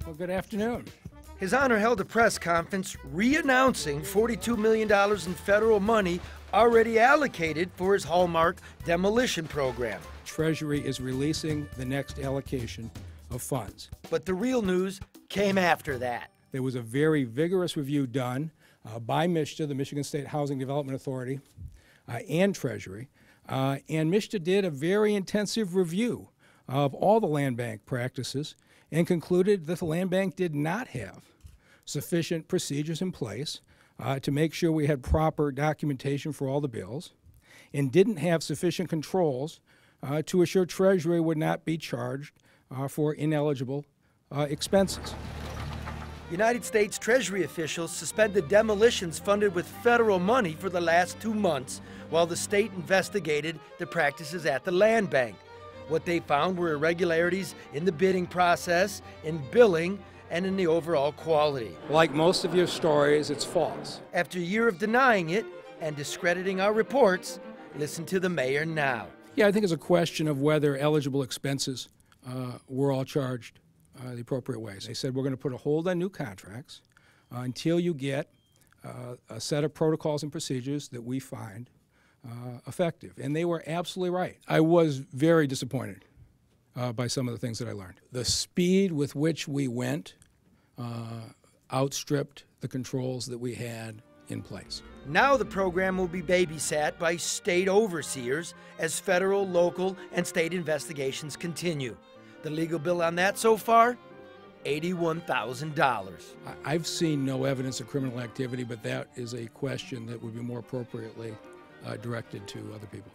Well, good afternoon. His Honor held a press conference re-announcing $42 million in federal money already allocated for his Hallmark demolition program. Treasury is releasing the next allocation of funds. But the real news came after that. There was a very vigorous review done by MSHDA, the Michigan State Housing Development Authority, and Treasury. And MSHDA did a very intensive review of all the land bank practices and concluded that the land bank did not have sufficient procedures in place to make sure we had proper documentation for all the bills, and didn't have sufficient controls to assure Treasury would not be charged for ineligible expenses. United States Treasury officials suspended demolitions funded with federal money for the last 2 months while the state investigated the practices at the land bank. What they found were irregularities in the bidding process, in billing, and in the overall quality. Like most of your stories, it's false. After a year of denying it and discrediting our reports, listen to the mayor now. Yeah, I think it's a question of whether eligible expenses were all charged the appropriate ways. They said we're going to put a hold on new contracts until you get a set of protocols and procedures that we find effective. And they were absolutely right. I was very disappointed by some of the things that I learned. The speed with which we went outstripped the controls that we had in place. Now the program will be babysat by state overseers as federal, local, and state investigations continue. The legal bill on that so far? $81,000. I've seen no evidence of criminal activity, but that is a question that would be more appropriately directed to other people.